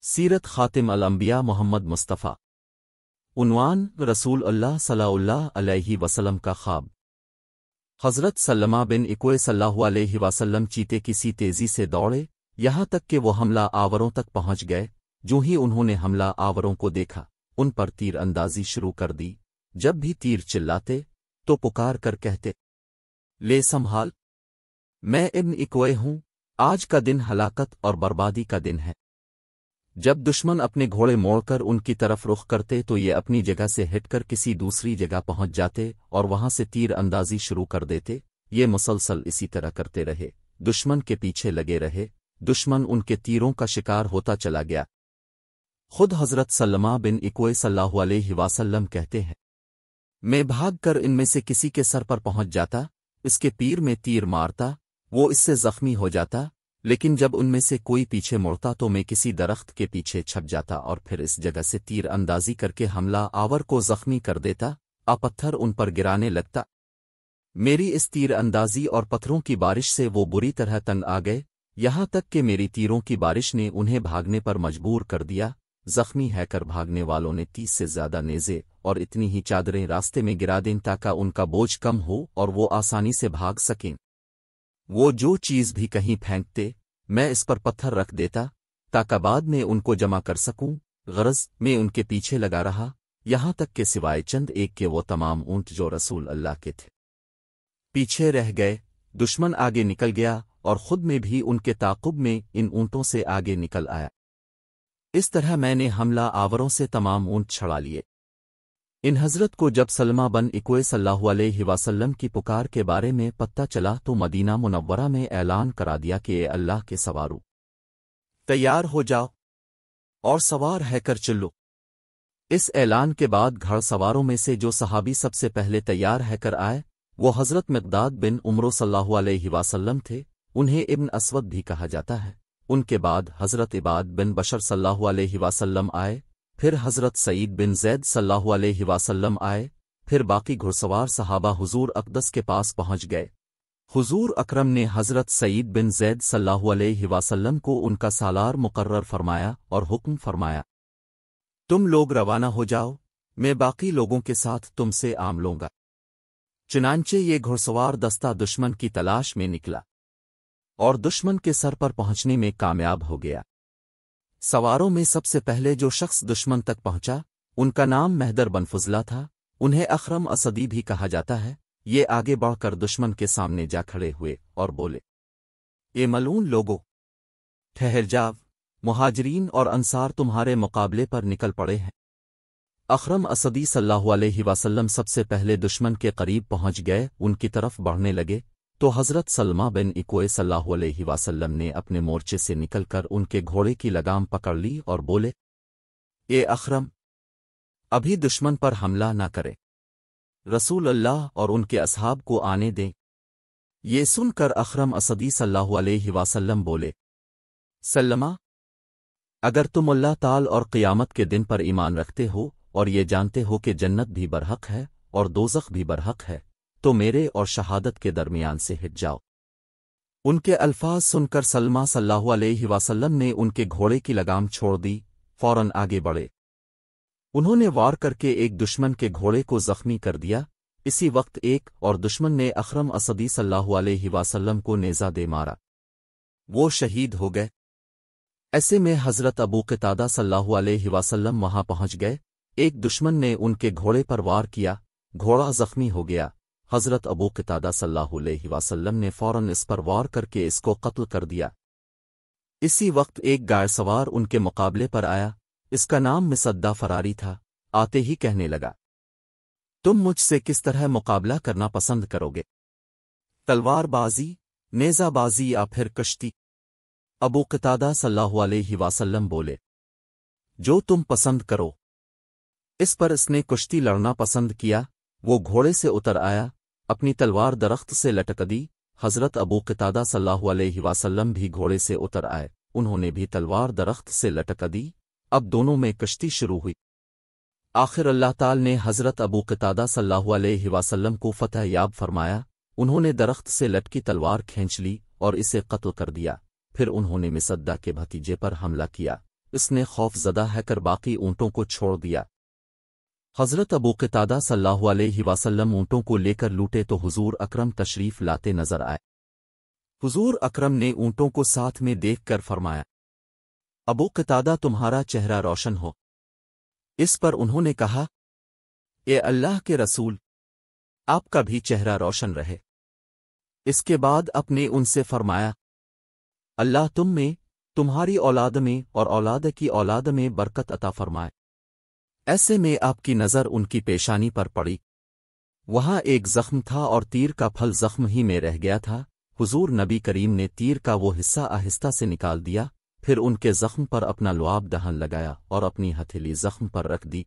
سیرت خاتم الانبیاء محمد مصطفیٰ۔ عنوان: رسول اللہ صلی اللہ علیہ وسلم کا خواب۔ حضرت سلمہ بن اکوع صلی اللہ علیہ وسلم چیتے کسی تیزی سے دوڑے، یہاں تک کہ وہ حملہ آوروں تک پہنچ گئے۔ جو ہی انہوں نے حملہ آوروں کو دیکھا، ان پر تیر اندازی شروع کر دی۔ جب بھی تیر چلاتے تو پکار کر کہتے، لے سنبھال، میں ابن اکوع ہوں، آج کا دن ہلاکت اور بربادی کا دن ہے۔ جب دشمن اپنے گھوڑے موڑ کر ان کی طرف رخ کرتے تو یہ اپنی جگہ سے ہٹ کر کسی دوسری جگہ پہنچ جاتے اور وہاں سے تیر اندازی شروع کر دیتے۔ یہ مسلسل اسی طرح کرتے رہے، دشمن کے پیچھے لگے رہے، دشمن ان کے تیروں کا شکار ہوتا چلا گیا۔ خود حضرت سلمہ بن اکوع صلی اللہ علیہ وسلم کہتے ہیں، میں بھاگ کر ان میں سے کسی کے سر پر پہنچ جاتا، اس کے پیر میں تیر مارتا، وہ اس سے زخمی ہو جاتا، لیکن جب ان میں سے کوئی پیچھے مڑتا تو میں کسی درخت کے پیچھے چھپ جاتا اور پھر اس جگہ سے تیر اندازی کر کے حملہ آور کو زخمی کر دیتا، پتھر ان پر گرانے لگتا۔ میری اس تیر اندازی اور پتھروں کی بارش سے وہ بری طرح تنگ آ گئے، یہاں تک کہ میری تیروں کی بارش نے انہیں بھاگنے پر مجبور کر دیا۔ زخمی ہے کر بھاگنے والوں نے 30 سے زیادہ نیزے اور اتنی ہی چادریں راستے میں گرا دیں تاکہ ان کا بوجھ کم ہو اور وہ آسانی سے بھاگ سکیں۔ وہ جو چیز بھی کہیں پھینکتے، میں اس پر پتھر رکھ دیتا تاکہ بعد میں ان کو جمع کر سکوں۔ غرض میں ان کے پیچھے لگا رہا، یہاں تک کہ سوائے چند ایک کے وہ تمام اونٹ جو رسول اللہ کے تھے پیچھے رہ گئے۔ دشمن آگے نکل گیا اور خود میں بھی ان کے تعاقب میں ان اونٹوں سے آگے نکل آیا۔ اس طرح میں نے حملہ آوروں سے تمام اونٹ چھڑا لیے۔ ان حضرت کو جب سلمہ بن اکوع صلی اللہ علیہ وسلم کی پکار کے بارے میں پتہ چلا تو مدینہ منورہ میں اعلان کرا دیا کہ اے اللہ کے سوارو، تیار ہو جاؤ اور سوار ہے کر چلو۔ اس اعلان کے بعد گھڑ سواروں میں سے جو صحابی سب سے پہلے تیار ہے کر آئے وہ حضرت مقداد بن عمرو صلی اللہ علیہ وسلم تھے، انہیں ابن اسود بھی کہا جاتا ہے۔ ان کے بعد حضرت عباد بن بشر صلی اللہ علیہ وسلم آئے، پھر حضرت سعید بن زید صلی اللہ علیہ وسلم آئے، پھر باقی گھڑسوار صحابہ حضور اقدس کے پاس پہنچ گئے۔ حضور اکرم نے حضرت سعید بن زید صلی اللہ علیہ وسلم کو ان کا سالار مقرر فرمایا اور حکم فرمایا، تم لوگ روانہ ہو جاؤ، میں باقی لوگوں کے ساتھ تم سے عام لوں گا۔ چنانچہ یہ گھڑسوار دستہ دشمن کی تلاش میں نکلا اور دشمن کے سر پر پہنچنے میں کامیاب ہو گیا۔ سواروں میں سب سے پہلے جو شخص دشمن تک پہنچا ان کا نام مہدر بن فضلہ تھا، انہیں اخرم اسدی بھی کہا جاتا ہے۔ یہ آگے بڑھ کر دشمن کے سامنے جا کھڑے ہوئے اور بولے، اے ملعون لوگو، ٹھہر جاؤ، مہاجرین اور انصار تمہارے مقابلے پر نکل پڑے ہیں۔ اخرم اسدی صلی اللہ علیہ وسلم سب سے پہلے دشمن کے قریب پہنچ گئے، ان کی طرف بڑھنے لگے تو حضرت سلمہ بن اکوع صلی اللہ علیہ وسلم نے اپنے مورچے سے نکل کر ان کے گھوڑے کی لگام پکڑ لی اور بولے، اے اخرم، ابھی دشمن پر حملہ نہ کرے، رسول اللہ اور ان کے اصحاب کو آنے دیں۔ یہ سن کر اخرم اسدی صلی اللہ علیہ وسلم بولے، سلمہ، اگر تم اللہ تعالی اور قیامت کے دن پر ایمان رکھتے ہو اور یہ جانتے ہو کہ جنت بھی برحق ہے اور دوزخ بھی برحق ہے تو میرے اور شہادت کے درمیان سے ہٹ جاؤ۔ ان کے الفاظ سن کر سلمہ صلی اللہ علیہ وسلم نے ان کے گھوڑے کی لگام چھوڑ دی، فوراً آگے بڑھے۔ انہوں نے وار کر کے ایک دشمن کے گھوڑے کو زخمی کر دیا۔ اسی وقت ایک اور دشمن نے اخرم اسدی صلی اللہ علیہ وسلم کو نیزہ دے مارا، وہ شہید ہو گئے۔ ایسے میں حضرت ابو قتادہ صلی اللہ علیہ وسلم وہاں پہنچ گئے۔ ایک دشمن نے ان کے گھوڑے پر وار کیا، گھوڑا زخمی ہو گیا۔ حضرت ابو قتادہ صلی اللہ علیہ وسلم نے فوراً اس پر وار کر کے اس کو قتل کر دیا۔ اسی وقت ایک گائے سوار ان کے مقابلے پر آیا، اس کا نام مصدہ فراری تھا۔ آتے ہی کہنے لگا، تم مجھ سے کس طرح مقابلہ کرنا پسند کرو گے؟ تلوار بازی، نیزہ بازی یا پھر کشتی؟ ابو قتادہ صلی اللہ علیہ وسلم بولے، جو تم پسند کرو۔ اس پر اس نے کشتی لڑنا پسند کیا۔ وہ گھوڑے سے اتر آیا، اپنی تلوار درخت سے لٹک دی۔ حضرت ابو قتادہ صلی اللہ علیہ وسلم بھی گھوڑے سے اتر آئے، انہوں نے بھی تلوار درخت سے لٹک دی۔ اب دونوں میں کشتی شروع ہوئی۔ آخر اللہ تعالی نے حضرت ابو قتادہ صلی اللہ علیہ وسلم کو فتح یاب فرمایا۔ انہوں نے درخت سے لٹکی تلوار کھینچ لی اور اسے قتل کر دیا۔ پھر انہوں نے مصدہ کے بھتیجے پر حملہ کیا، اس نے خوف زدہ ہے کر باقی اونٹوں کو چھوڑ دیا۔ حضرت ابو قتادہ صلی اللہ علیہ وسلم اونٹوں کو لے کر لوٹے تو حضور اکرم تشریف لاتے نظر آئے۔ حضور اکرم نے اونٹوں کو ساتھ میں دیکھ کر فرمایا، ابو قتادہ تمہارا چہرہ روشن ہو۔ اس پر انہوں نے کہا، اے اللہ کے رسول، آپ کا بھی چہرہ روشن رہے۔ اس کے بعد اپنے ان سے فرمایا، اللہ تم میں، تمہاری اولاد میں اور اولاد کی اولاد میں برکت عطا فرمائے۔ ایسے میں آپ کی نظر ان کی پیشانی پر پڑی، وہاں ایک زخم تھا اور تیر کا پھل زخم ہی میں رہ گیا تھا۔ حضور نبی کریم نے تیر کا وہ حصہ آہستہ سے نکال دیا، پھر ان کے زخم پر اپنا لعاب دہن لگایا اور اپنی ہتھیلی زخم پر رکھ دی۔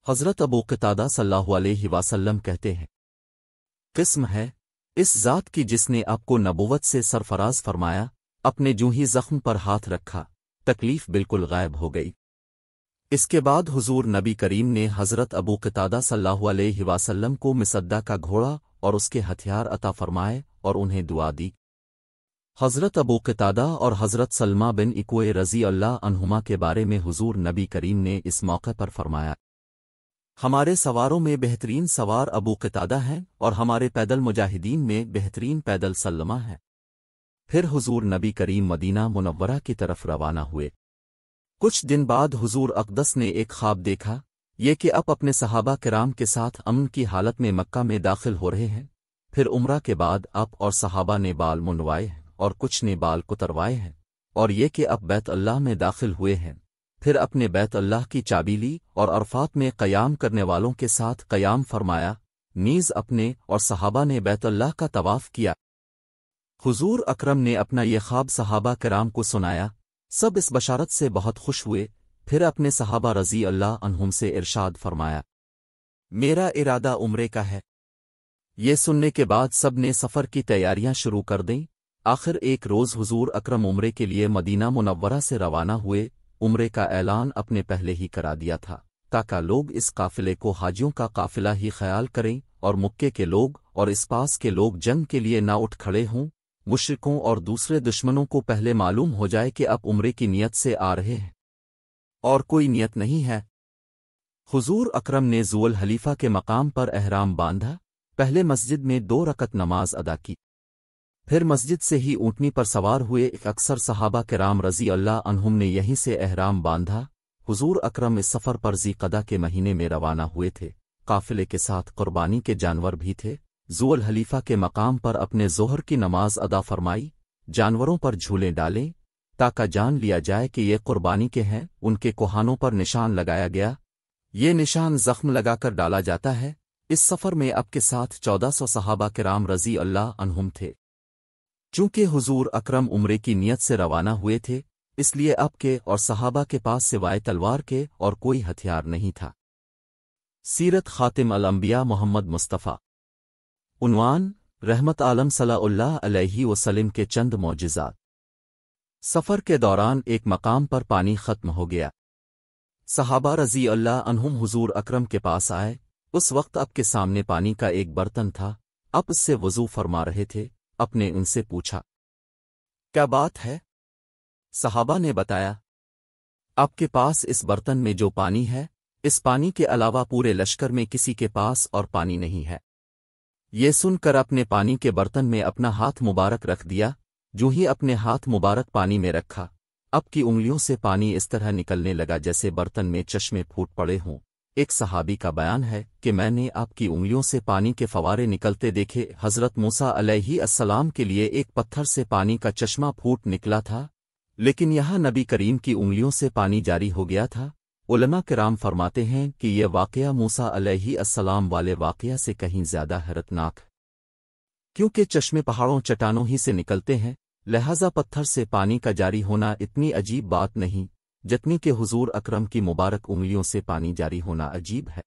حضرت ابو قتادہ صلی اللہ علیہ وسلم کہتے ہیں، قسم ہے اس ذات کی جس نے آپ کو نبوت سے سرفراز فرمایا، اپنے جو ہی زخم پر ہاتھ رکھا، تکلیف بالکل غائب ہو گئی۔ اس کے بعد حضور نبی کریم نے حضرت ابو قتادہ صلی اللہ علیہ وسلم کو مصدہ کا گھوڑا اور اس کے ہتھیار عطا فرمائے اور انہیں دعا دی۔ حضرت ابو قتادہ اور حضرت سلمہ بن اکوے رضی اللہ عنہما کے بارے میں حضور نبی کریم نے اس موقع پر فرمایا، ہمارے سواروں میں بہترین سوار ابو قتادہ ہیں اور ہمارے پیدل مجاہدین میں بہترین پیدل سلمہ ہیں۔ پھر حضور نبی کریم مدینہ منورہ کی طرف روانہ ہوئے۔ کچھ دن بعد حضور اقدس نے ایک خواب دیکھا، یہ کہ آپ اپنے صحابہ کرام کے ساتھ امن کی حالت میں مکہ میں داخل ہو رہے ہیں۔ پھر عمرہ کے بعد آپ اور صحابہ نے بال منڈوائے ہیں اور کچھ نے بال کتروائے ہیں، اور یہ کہ آپ بیت اللہ میں داخل ہوئے ہیں۔ پھر اپنے بیت اللہ کی چابی لی اور عرفات میں قیام کرنے والوں کے ساتھ قیام فرمایا، نیز اپنے اور صحابہ نے بیت اللہ کا طواف کیا۔ حضور اکرم نے اپنا یہ خواب صحابہ کرام کو سنایا، سب اس بشارت سے بہت خوش ہوئے۔ پھر اپنے صحابہ رضی اللہ عنہم سے ارشاد فرمایا، میرا ارادہ عمرے کا ہے۔ یہ سننے کے بعد سب نے سفر کی تیاریاں شروع کر دیں۔ آخر ایک روز حضور اکرم عمرے کے لیے مدینہ منورہ سے روانہ ہوئے۔ عمرے کا اعلان اپنے پہلے ہی کرا دیا تھا تاکہ لوگ اس قافلے کو حاجیوں کا قافلہ ہی خیال کریں اور مکے کے لوگ اور اس پاس کے لوگ جنگ کے لیے نہ اٹھ کھڑے ہوں۔ مشرکوں اور دوسرے دشمنوں کو پہلے معلوم ہو جائے کہ آپ عمرے کی نیت سے آ رہے ہیں اور کوئی نیت نہیں ہے۔ حضور اکرم نے ذو الحلیفہ کے مقام پر احرام باندھا، پہلے مسجد میں 2 رکعت نماز ادا کی، پھر مسجد سے ہی اونٹنی پر سوار ہوئے۔ اکثر صحابہ کرام رضی اللہ عنہم نے یہیں سے احرام باندھا۔ حضور اکرم اس سفر پر ذی قعدہ کے مہینے میں روانہ ہوئے تھے۔ قافلے کے ساتھ قربانی کے جانور بھی تھے۔ ذو الحلیفہ کے مقام پر اپنے ظہر کی نماز ادا فرمائی، جانوروں پر جھولے ڈالیں تاکہ جان لیا جائے کہ یہ قربانی کے ہیں۔ ان کے کوہانوں پر نشان لگایا گیا، یہ نشان زخم لگا کر ڈالا جاتا ہے۔ اس سفر میں اب کے ساتھ 1400 صحابہ کرام رضی اللہ عنہم تھے۔ چونکہ حضور اکرم عمرے کی نیت سے روانہ ہوئے تھے، اس لیے اب کے اور صحابہ کے پاس سوائے تلوار کے اور کوئی ہتھیار نہیں تھا۔ سیرت خاتم الانبیاء محمد مصطفیٰ۔ عنوان: رحمت عالم صلی اللہ علیہ وسلم کے چند معجزات۔ سفر کے دوران ایک مقام پر پانی ختم ہو گیا۔ صحابہ رضی اللہ عنہم حضور اکرم کے پاس آئے۔ اس وقت آپ کے سامنے پانی کا ایک برتن تھا، آپ اس سے وضو فرما رہے تھے۔ آپ نے ان سے پوچھا، کیا بات ہے؟ صحابہ نے بتایا، آپ کے پاس اس برتن میں جو پانی ہے، اس پانی کے علاوہ پورے لشکر میں کسی کے پاس اور پانی نہیں ہے۔ یہ سن کر اپنے پانی کے برتن میں اپنا ہاتھ مبارک رکھ دیا۔ جو ہی اپنے ہاتھ مبارک پانی میں رکھا، اب کی انگلیوں سے پانی اس طرح نکلنے لگا جیسے برتن میں چشمے پھوٹ پڑے ہوں۔ ایک صحابی کا بیان ہے کہ میں نے آپ کی انگلیوں سے پانی کے فوارے نکلتے دیکھے۔ حضرت موسیٰ علیہ السلام کے لیے ایک پتھر سے پانی کا چشمہ پھوٹ نکلا تھا، لیکن یہاں نبی کریم کی انگلیوں سے پانی جاری ہو گیا تھا۔ علماء کرام فرماتے ہیں کہ یہ واقعہ موسیٰ علیہ السلام والے واقعہ سے کہیں زیادہ حیرتناک ہے، کیونکہ چشمے پہاڑوں چٹانوں ہی سے نکلتے ہیں، لہذا پتھر سے پانی کا جاری ہونا اتنی عجیب بات نہیں جتنی کہ حضور اکرم کی مبارک انگلیوں سے پانی جاری ہونا عجیب ہے۔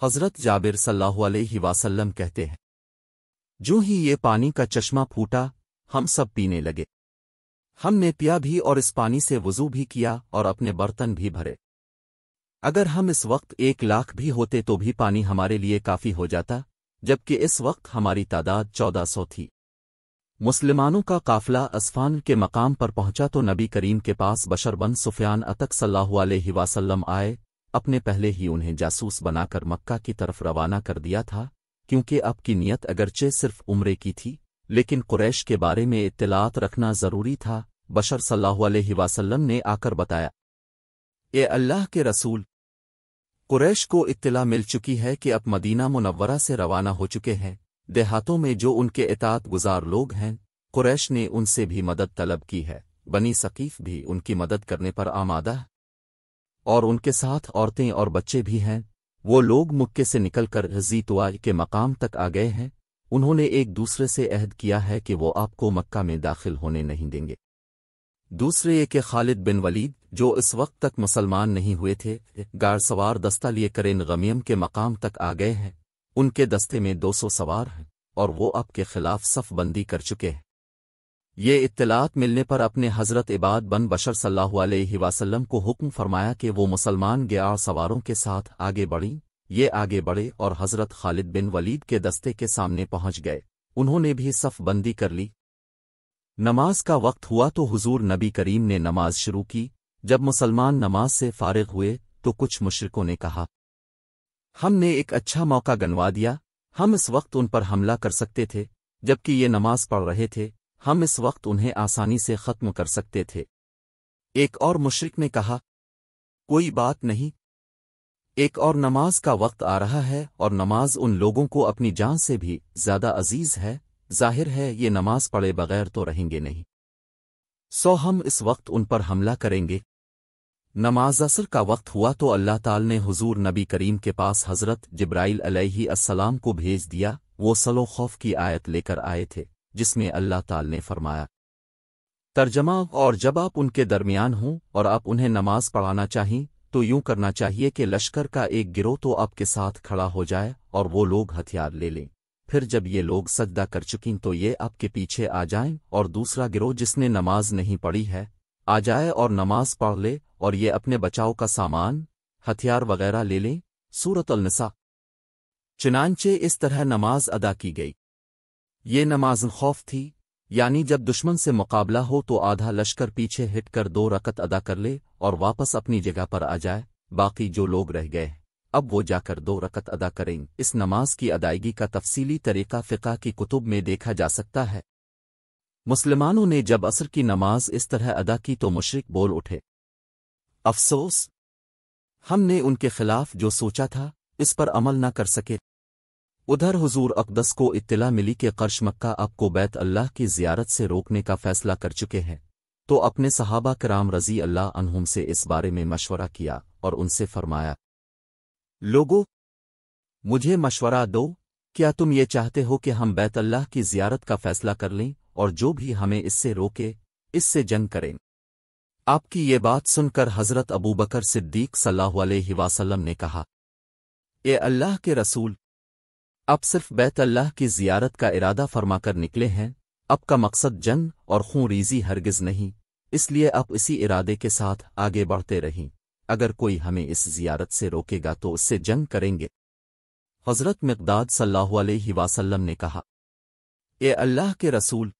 حضرت جابر صلی اللہ علیہ وسلم کہتے ہیں، جو ہی یہ پانی کا چشمہ پھوٹا، ہم سب پینے لگے۔ ہم نے پیا بھی اور اس پانی سے وضو بھی کیا اور اپنے برتن بھی بھرے۔ اگر ہم اس وقت 1,00,000 بھی ہوتے تو بھی پانی ہمارے لیے کافی ہو جاتا، جبکہ اس وقت ہماری تعداد 1400 تھی۔ مسلمانوں کا قافلہ اسفان کے مقام پر پہنچا تو نبی کریم کے پاس بشر بن سفیان اتک صلی اللہ علیہ وسلم آئے، اپنے پہلے ہی انہیں جاسوس بنا کر مکہ کی طرف روانہ کر دیا تھا، کیونکہ اب کی نیت اگرچہ صرف عمرے کی تھی لیکن قریش کے بارے میں اطلاعات رکھنا ضروری تھا۔ بشر صلی اللہ علیہ وسلم نے آ کر بتایا، اے اللہ کے رسول، قریش کو اطلاع مل چکی ہے کہ اب مدینہ منورہ سے روانہ ہو چکے ہیں۔ دیہاتوں میں جو ان کے اطاعت گزار لوگ ہیں، قریش نے ان سے بھی مدد طلب کی ہے، بنی ثقیف بھی ان کی مدد کرنے پر آمادہ ہے، اور ان کے ساتھ عورتیں اور بچے بھی ہیں۔ وہ لوگ مکے سے نکل کر ذیتوا کے مقام تک آ گئے ہیں، انہوں نے ایک دوسرے سے عہد کیا ہے کہ وہ آپ کو مکہ میں داخل ہونے نہیں دیں گے۔ دوسرے یہ کہ خالد بن ولید، جو اس وقت تک مسلمان نہیں ہوئے تھے، گار سوار دستہ لیے کرین غمیم کے مقام تک آ گئے ہیں، ان کے دستے میں 200 سوار ہیں، اور وہ آپ کے خلاف صف بندی کر چکے ہیں۔ یہ اطلاعات ملنے پر اپنے حضرت عباد بن بشر صلی اللہ علیہ وسلم کو حکم فرمایا کہ وہ مسلمان گیار سواروں کے ساتھ آگے بڑھیں۔ یہ آگے بڑھے اور حضرت خالد بن ولید کے دستے کے سامنے پہنچ گئے، انہوں نے بھی صف بندی کر لی۔ نماز کا وقت ہوا تو حضور نبی کریم نے نماز شروع کی۔ جب مسلمان نماز سے فارغ ہوئے تو کچھ مشرکوں نے کہا، ہم نے ایک اچھا موقع گنوا دیا، ہم اس وقت ان پر حملہ کر سکتے تھے، جبکہ یہ نماز پڑھ رہے تھے، ہم اس وقت انہیں آسانی سے ختم کر سکتے تھے۔ ایک اور مشرک نے کہا، کوئی بات نہیں، ایک اور نماز کا وقت آ رہا ہے، اور نماز ان لوگوں کو اپنی جان سے بھی زیادہ عزیز ہے، ظاہر ہے یہ نماز پڑھے بغیر تو رہیں گے نہیں، سو ہم اس وقت ان پر حملہ کریں گے۔ نماز عصر کا وقت ہوا تو اللہ تعالی نے حضور نبی کریم کے پاس حضرت جبرائیل علیہ السلام کو بھیج دیا۔ وہ صلو خوف کی آیت لے کر آئے تھے، جس میں اللہ تعالی نے فرمایا، ترجمہ، اور جب آپ ان کے درمیان ہوں اور آپ انہیں نماز پڑھانا چاہیں تو یوں کرنا چاہیے کہ لشکر کا ایک گروہ تو آپ کے ساتھ کھڑا ہو جائے اور وہ لوگ ہتھیار لے لیں، پھر جب یہ لوگ سجدہ کر چکیں تو یہ آپ کے پیچھے آ جائیں، اور دوسرا گروہ جس نے نماز نہیں پڑھی ہے آ جائے اور نماز پڑھ لے، اور یہ اپنے بچاؤ کا سامان، ہتھیار وغیرہ لے لیں۔ سورۃ النساء۔ چنانچہ اس طرح نماز ادا کی گئی۔ یہ نماز خوف تھی، یعنی جب دشمن سے مقابلہ ہو تو آدھا لشکر پیچھے ہٹ کر 2 رکعت ادا کر لے اور واپس اپنی جگہ پر آ جائے، باقی جو لوگ رہ گئے اب وہ جا کر 2 رکعت ادا کریں۔ اس نماز کی ادائیگی کا تفصیلی طریقہ فقہ کی کتب میں دیکھا جا سکتا ہے۔ مسلمانوں نے جب عصر کی نماز اس طرح ادا کی تو مشرک بول اٹھے، افسوس، ہم نے ان کے خلاف جو سوچا تھا اس پر عمل نہ کر سکے۔ ادھر حضور اقدس کو اطلاع ملی کہ قرش مکہ آپ کو بیت اللہ کی زیارت سے روکنے کا فیصلہ کر چکے ہیں، تو اپنے صحابہ کرام رضی اللہ عنہم سے اس بارے میں مشورہ کیا اور ان سے فرمایا، لوگو، مجھے مشورہ دو، کیا تم یہ چاہتے ہو کہ ہم بیت اللہ کی زیارت کا فیصلہ کر لیں اور جو بھی ہمیں اس سے روکے اس سے جنگ کریں؟ آپ کی یہ بات سن کر حضرت ابوبکر صدیق صلی اللہ علیہ وسلم نے کہا، اے اللہ کے رسول، اب صرف بیت اللہ کی زیارت کا ارادہ فرما کر نکلے ہیں، اب کا مقصد جنگ اور خون ریزی ہرگز نہیں، اس لیے آپ اسی ارادے کے ساتھ آگے بڑھتے رہیں، اگر کوئی ہمیں اس زیارت سے روکے گا تو اس سے جنگ کریں گے۔ حضرت مقداد صلی اللہ علیہ وسلم نے کہا، اے اللہ کے رسول،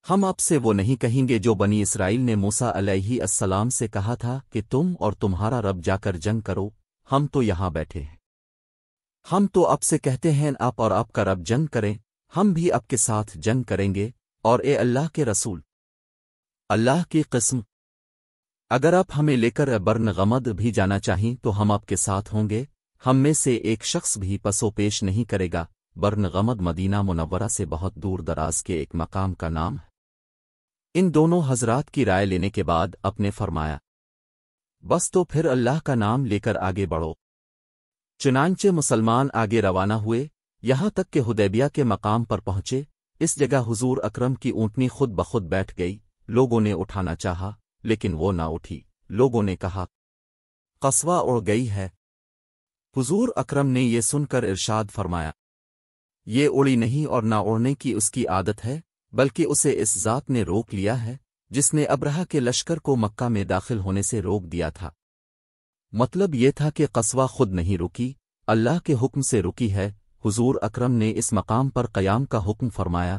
ہم آپ سے وہ نہیں کہیں گے جو بنی اسرائیل نے موسیٰ علیہ السلام سے کہا تھا کہ تم اور تمہارا رب جا کر جنگ کرو، ہم تو یہاں بیٹھے ہیں۔ ہم تو آپ سے کہتے ہیں آپ اور آپ کا رب جنگ کریں، ہم بھی آپ کے ساتھ جنگ کریں گے، اور اے اللہ کے رسول، اللہ کی قسم، اگر آپ ہمیں لے کر برن غمد بھی جانا چاہیں تو ہم آپ کے ساتھ ہوں گے، ہم میں سے ایک شخص بھی پسو پیش نہیں کرے گا۔ برن غمد مدینہ منورہ سے بہت دور دراز کے ایک مقام کا نام ہے۔ ان دونوں حضرات کی رائے لینے کے بعد آپ نے فرمایا، بس تو پھر اللہ کا نام لے کر آگے بڑھو۔ چنانچہ مسلمان آگے روانہ ہوئے، یہاں تک کہ حدیبیہ کے مقام پر پہنچے۔ اس جگہ حضور اکرم کی اونٹنی خود بخود بیٹھ گئی، لوگوں نے اٹھانا چاہا لیکن وہ نہ اٹھی۔ لوگوں نے کہا، قصوہ اڑ گئی ہے۔ حضور اکرم نے یہ سن کر ارشاد فرمایا، یہ اڑی نہیں اور نہ اڑنے کی اس کی عادت ہے، بلکہ اسے اس ذات نے روک لیا ہے جس نے ابرہہ کے لشکر کو مکہ میں داخل ہونے سے روک دیا تھا۔ مطلب یہ تھا کہ قصوہ خود نہیں رکی، اللہ کے حکم سے رکی ہے۔ حضور اکرم نے اس مقام پر قیام کا حکم فرمایا،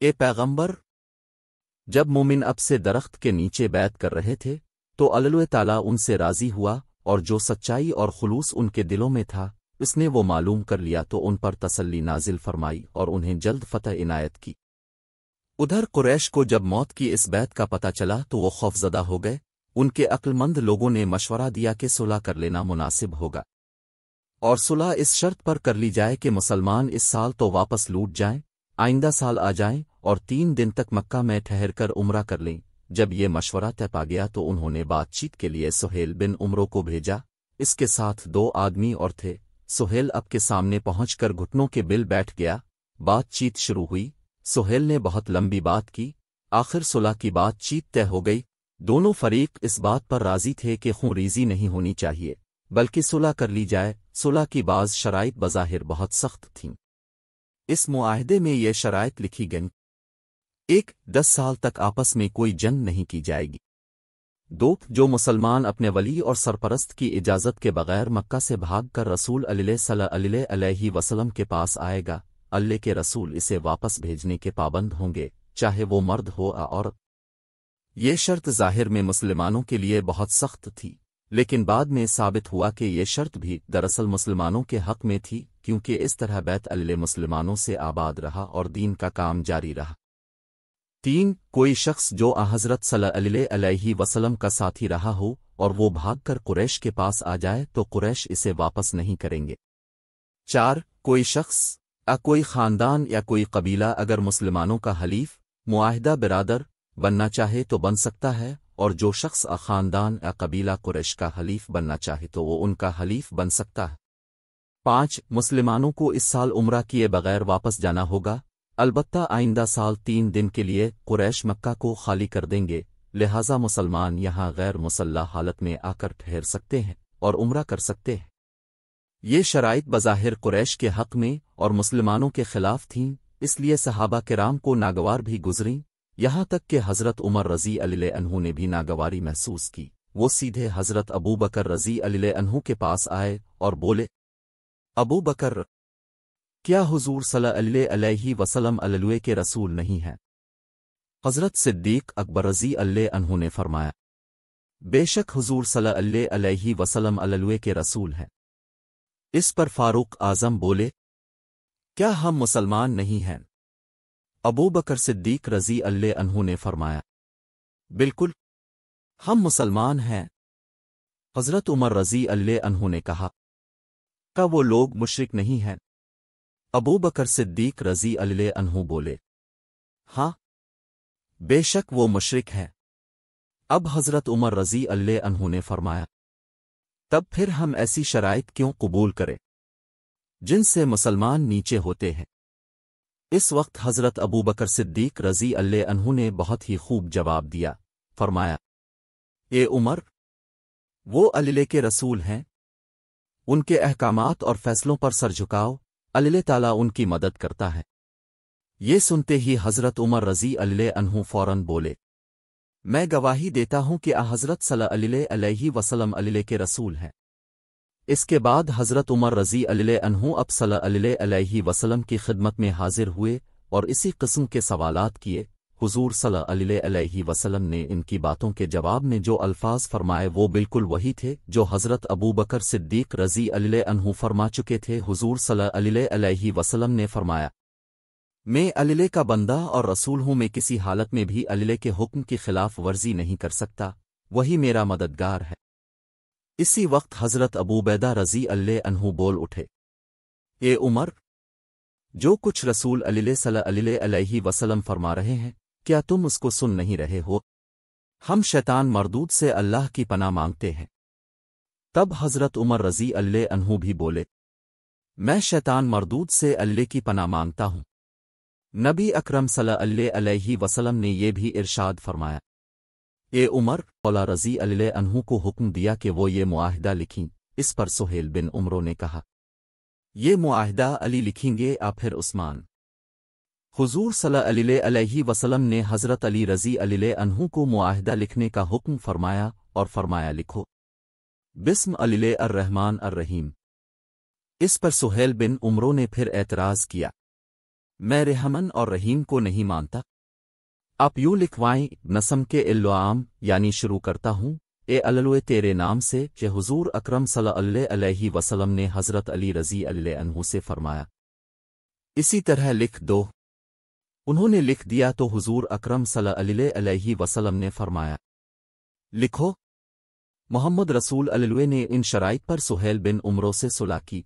اے پیغمبر، جب مومن اب سے درخت کے نیچے بیعت کر رہے تھے تو اللہ تعالیٰ ان سے راضی ہوا، اور جو سچائی اور خلوص ان کے دلوں میں تھا اس نے وہ معلوم کر لیا تو ان پر تسلی نازل فرمائی اور انہیں جلد فتح عنایت کی۔ ادھر قریش کو جب موت کی اس بیعت کا پتہ چلا تو وہ خوفزدہ ہو گئے۔ ان کے عقل مند لوگوں نے مشورہ دیا کہ صلح کر لینا مناسب ہوگا، اور صلح اس شرط پر کر لی جائے کہ مسلمان اس سال تو واپس لوٹ جائیں، آئندہ سال آ جائیں اور 3 دن تک مکہ میں ٹھہر کر عمرہ کر لیں۔ جب یہ مشورہ طے پا گیا تو انہوں نے بات چیت کے لیے سہیل بن عمرو کو بھیجا، اس کے ساتھ 2 آدمی اور تھے۔ سہیل اب کے سامنے پہنچ کر گھٹنوں کے بل بیٹھ گیا۔ بات چیت شروع ہوئی، سہیل نے بہت لمبی بات کی، آخر صلح کی بات چیت طے ہو گئی۔ دونوں فریق اس بات پر راضی تھے کہ خون ریزی نہیں ہونی چاہیے بلکہ صلح کر لی جائے۔ صلح کی بعض شرائط بظاہر بہت سخت تھیں۔ اس معاہدے میں یہ شرائط لکھی گئیں: 1. 10 سال تک آپس میں کوئی جنگ نہیں کی جائے گی۔ 2. جو مسلمان اپنے ولی اور سرپرست کی اجازت کے بغیر مکہ سے بھاگ کر رسول اللہ صلی اللہ علیہ وسلم کے پاس آئے گا، اللہ کے رسول اسے واپس بھیجنے کے پابند ہوں گے، چاہے وہ مرد ہو یا عورت۔ یہ شرط ظاہر میں مسلمانوں کے لیے بہت سخت تھی، لیکن بعد میں ثابت ہوا کہ یہ شرط بھی دراصل مسلمانوں کے حق میں تھی، کیونکہ اس طرح بیت اللہ مسلمانوں سے آباد رہا اور دین کا کام جاری رہا۔ 3. کوئی شخص جو حضرت صلی اللہ علیہ وسلم کا ساتھی رہا ہو اور وہ بھاگ کر قریش کے پاس آ جائے تو قریش اسے واپس نہیں کریں گے۔ 4. کوئی شخص کوئی خاندان یا کوئی قبیلہ اگر مسلمانوں کا حلیف معاہدہ برادر بننا چاہے تو بن سکتا ہے، اور جو شخص خاندان یا قبیلہ قریش کا حلیف بننا چاہے تو وہ ان کا حلیف بن سکتا ہے۔ 5. مسلمانوں کو اس سال عمرہ کیے بغیر واپس جانا ہوگا، البتہ آئندہ سال 3 دن کے لیے قریش مکہ کو خالی کر دیں گے، لہٰذا مسلمان یہاں غیر مسلح حالت میں آ کر ٹھہر سکتے ہیں اور عمرہ کر سکتے ہیں۔ یہ شرائط بظاہر قریش کے حق میں اور مسلمانوں کے خلاف تھیں، اس لیے صحابہ کرام کو ناگوار بھی گزریں، یہاں تک کہ حضرت عمر رضی اللہ عنہ نے بھی ناگواری محسوس کی۔ وہ سیدھے حضرت ابو بکر رضی اللہ عنہ کے پاس آئے اور بولے: ابو بکر، کیا حضور صلی اللہ علیہ وسلم اللہ کے رسول نہیں ہیں؟ حضرت صدیق اکبر رضی اللہ عنہ نے فرمایا: بے شک حضور صلی اللہ علیہ وسلم اللہ کے رسول ہیں۔ اس پر فاروق اعظم بولے: کیا ہم مسلمان نہیں ہیں؟ ابو بکر صدیق رضی اللہ عنہ نے فرمایا: بالکل، ہم مسلمان ہیں۔ حضرت عمر رضی اللہ عنہ نے کہا: کیا وہ لوگ مشرک نہیں ہیں؟ ابو بکر صدیق رضی اللہ عنہ بولے: ہاں، بے شک وہ مشرک ہیں۔ اب حضرت عمر رضی اللہ عنہ نے فرمایا: تب پھر ہم ایسی شرائط کیوں قبول کریں جن سے مسلمان نیچے ہوتے ہیں؟ اس وقت حضرت ابو بکر صدیق رضی اللہ عنہ نے بہت ہی خوب جواب دیا، فرمایا: اے عمر، وہ اللہ کے رسول ہیں، ان کے احکامات اور فیصلوں پر سر جھکاؤ، اللہ تعالیٰ ان کی مدد کرتا ہے۔ یہ سنتے ہی حضرت عمر رضی اللہ عنہ فوراً بولے: میں گواہی دیتا ہوں کہ حضرت صلی اللہ علیہ وسلم اللہ کے رسول ہیں۔ اس کے بعد حضرت عمر رضی اللہ عنہ اب صلی اللہ علیہ وسلم کی خدمت میں حاضر ہوئے اور اسی قسم کے سوالات کیے۔ حضور صلی اللہ علیہ وسلم نے ان کی باتوں کے جواب میں جو الفاظ فرمائے وہ بالکل وہی تھے جو حضرت ابو بکر صدیق رضی اللہ عنہ فرما چکے تھے۔ حضور صلی اللہ علیہ وسلم نے فرمایا: میں اللہ کا بندہ اور رسول ہوں، میں کسی حالت میں بھی اللہ کے حکم کی خلاف ورزی نہیں کر سکتا، وہی میرا مددگار ہے۔ اسی وقت حضرت ابو عبیدہ رضی اللہ عنہ بول اٹھے: اے عمر، جو کچھ رسول اللہ صلی اللہ علیہ وسلم فرما رہے ہیں کیا تم اس کو سن نہیں رہے ہو؟ ہم شیطان مردود سے اللہ کی پناہ مانگتے ہیں۔ تب حضرت عمر رضی اللہ عنہ بھی بولے: میں شیطان مردود سے اللہ کی پناہ مانگتا ہوں۔ نبی اکرم صلی اللہ علیہ وسلم نے یہ بھی ارشاد فرمایا: اے عمر، مولا رضی اللہ عنہ کو حکم دیا کہ وہ یہ معاہدہ لکھیں۔ اس پر سہیل بن عمرو نے کہا: یہ معاہدہ علی لکھیں گے یا پھر عثمان؟ حضور صلی اللہ علیہ وسلم نے حضرت علی رضی اللہ عنہ کو معاہدہ لکھنے کا حکم فرمایا اور فرمایا: لکھو، بسم اللہ الرحمن الرحیم۔ اس پر سہیل بن عمرو نے پھر اعتراض کیا: میں رحمن اور رحیم کو نہیں مانتا۔ آپ یوں لکھوائیں، نسم کے الوام یعنی شروع کرتا ہوں، اے اللوے تیرے نام سے، کہ حضور اکرم صلی اللہ علیہ وسلم نے حضرت علی رضی اللہ عنہ سے فرمایا۔ اسی طرح لکھ دو۔ انہوں نے لکھ دیا تو حضور اکرم صلی اللہ علیہ وسلم نے فرمایا، لکھو۔ محمد رسول اللہ نے ان شرائط پر سہیل بن عمرو سے صلح کی۔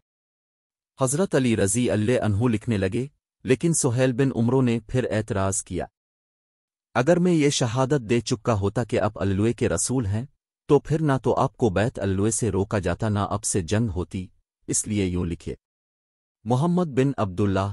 حضرت علی رضی اللہ عنہ لکھنے لگے، لیکن سہیل بن عمرو نے پھر اعتراض کیا، اگر میں یہ شہادت دے چکا ہوتا کہ آپ اللہ کے رسول ہیں تو پھر نہ تو آپ کو بیت اللہ سے روکا جاتا نہ آپ سے جنگ ہوتی، اس لیے یوں لکھے، محمد بن عبداللہ